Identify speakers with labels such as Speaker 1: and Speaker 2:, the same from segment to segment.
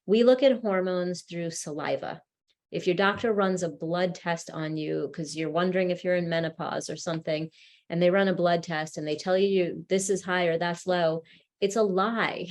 Speaker 1: We look at hormones through saliva. If your doctor runs a blood test on you because you're wondering if you're in menopause or something, and they run a blood test and they tell you this is high or that's low, it's a lie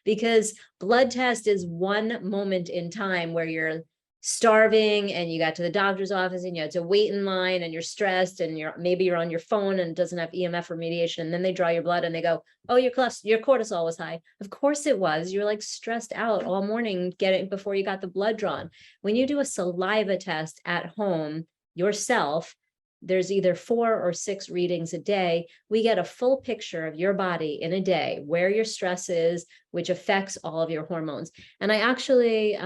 Speaker 1: because blood test is one moment in time where you're starving and you got to the doctor's office and you had to wait in line and you're stressed and maybe you're on your phone and it doesn't have EMF remediation, and then they draw your blood and they go, oh, your cortisol was high. Of course it was. You're like stressed out all morning getting before you got the blood drawn. When you do a saliva test at home yourself, there's either 4 or 6 readings a day. We get a full picture of your body in a day, where your stress is, which affects all of your hormones. And I actually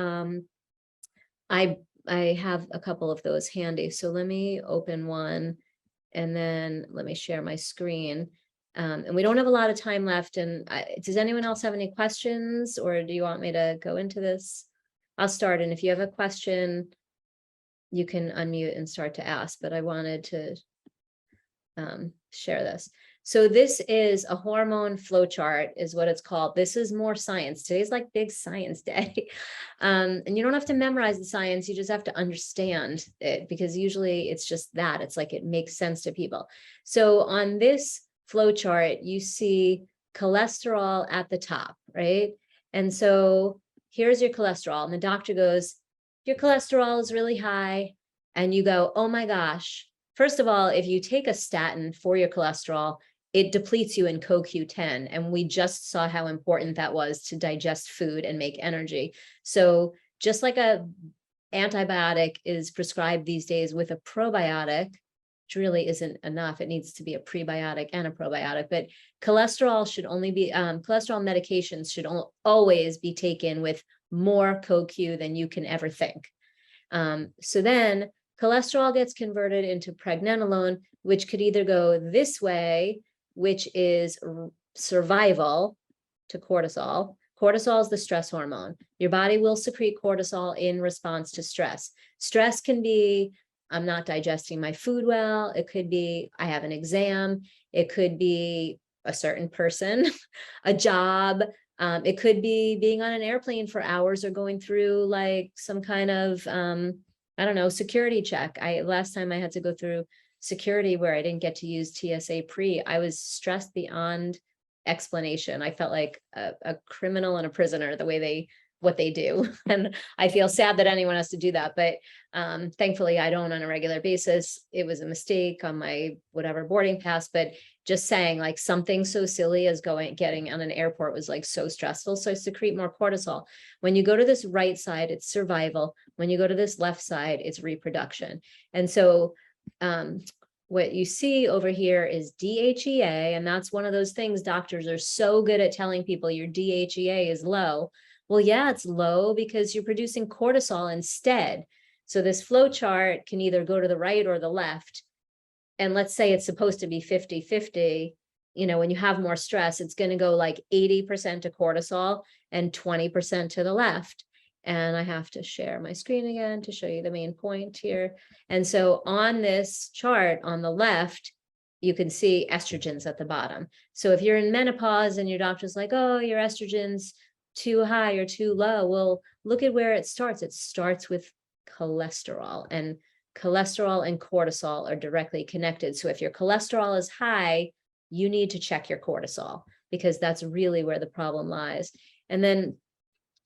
Speaker 1: I have a couple of those handy. So let me open one and then let me share my screen. And we don't have a lot of time left. And does anyone else have any questions, or do you want me to go into this? I'll start. And if you have a question, you can unmute and start to ask, but I wanted to share this. So this is a hormone flow chart is what it's called. This is more science. Today's like big science day. And you don't have to memorize the science. You just have to understand it, because usually it's just that. It's like it makes sense to people. So on this flow chart, you see cholesterol at the top, right? And so here's your cholesterol. And the doctor goes, your cholesterol is really high. And you go, oh my gosh. First of all, if you take a statin for your cholesterol, it depletes you in CoQ10. And we just saw how important that was to digest food and make energy. So just like a antibiotic is prescribed these days with a probiotic, which really isn't enough. It needs to be a prebiotic and a probiotic, but cholesterol should only be, cholesterol medications should always be taken with more CoQ than you can ever think. So then cholesterol gets converted into pregnenolone, which could either go this way, which is survival, to cortisol. Cortisol is the stress hormone. Your body will secrete cortisol in response to stress. Stress can be, I'm not digesting my food well. It could be, I have an exam. It could be a certain person, a job. It could be being on an airplane for hours or going through like some kind of, I don't know, security check. Last time I had to go through security where I didn't get to use TSA pre, I was stressed beyond explanation. I felt like a criminal and a prisoner, the way what they do. And I feel sad that anyone has to do that. But thankfully I don't on a regular basis. It was a mistake on my whatever boarding pass, but just saying like something so silly as getting on an airport was like so stressful. So I secrete more cortisol. When you go to this right side, it's survival. When you go to this left side, it's reproduction. And so what you see over here is DHEA, and that's one of those things doctors are so good at telling people your DHEA is low. Well, yeah, it's low because you're producing cortisol instead. So this flow chart can either go to the right or the left. And let's say it's supposed to be 50-50. You know, when you have more stress, it's going to go like 80% to cortisol and 20% to the left. And I have to share my screen again to show you the main point here. And so on this chart on the left, you can see estrogens at the bottom. So if you're in menopause and your doctor's like, oh, your estrogen's too high or too low, well, look at where it starts. It starts with cholesterol, and cholesterol and cortisol are directly connected. So if your cholesterol is high, you need to check your cortisol, because that's really where the problem lies. And then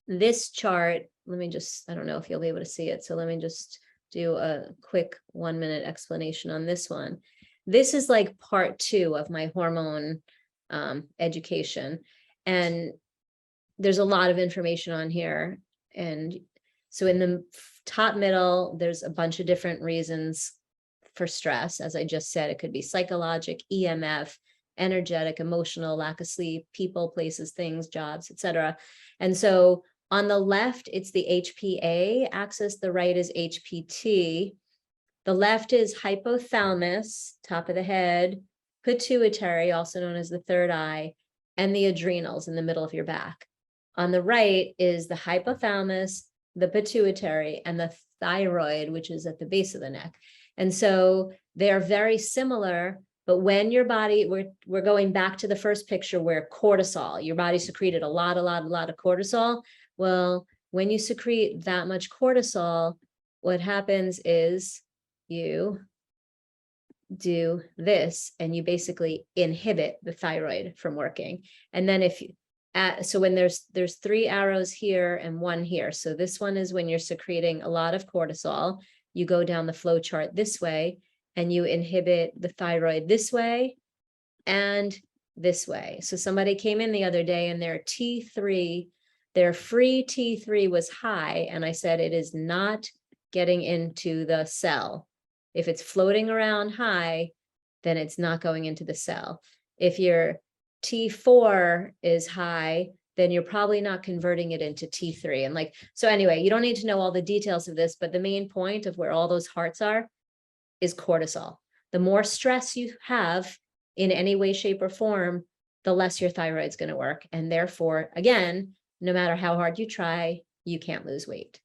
Speaker 1: this chart, let me just, I don't know if you'll be able to see it. So let me just do a quick 1-minute explanation on this one. This is like part 2 of my hormone education. And there's a lot of information on here. And so in the top middle, there's a bunch of different reasons for stress. As I just said, it could be psychologic, EMF, energetic, emotional, lack of sleep, people, places, things, jobs, etc. And so on the left, it's the HPA axis. The right is HPT. The left is hypothalamus, top of the head, pituitary, also known as the third eye, and the adrenals in the middle of your back. On the right is the hypothalamus, the pituitary, and the thyroid, which is at the base of the neck. And so they're very similar, but when your body, we're going back to the first picture where cortisol, your body secreted a lot of cortisol. Well, when you secrete that much cortisol, what happens is you do this and you basically inhibit the thyroid from working. And then if you so when there's 3 arrows here and 1 here, so this one is when you're secreting a lot of cortisol, you go down the flow chart this way and you inhibit the thyroid this way and this way. So somebody came in the other day and their T3, their free T3 was high, and I said it is not getting into the cell. If it's floating around high, then it's not going into the cell. If your T4 is high, then you're probably not converting it into T3. And like, so anyway, you don't need to know all the details of this, but the main point of where all those hearts are is cortisol. The more stress you have in any way, shape, or form, the less your thyroid's going to work. And therefore, again, no matter how hard you try, you can't lose weight.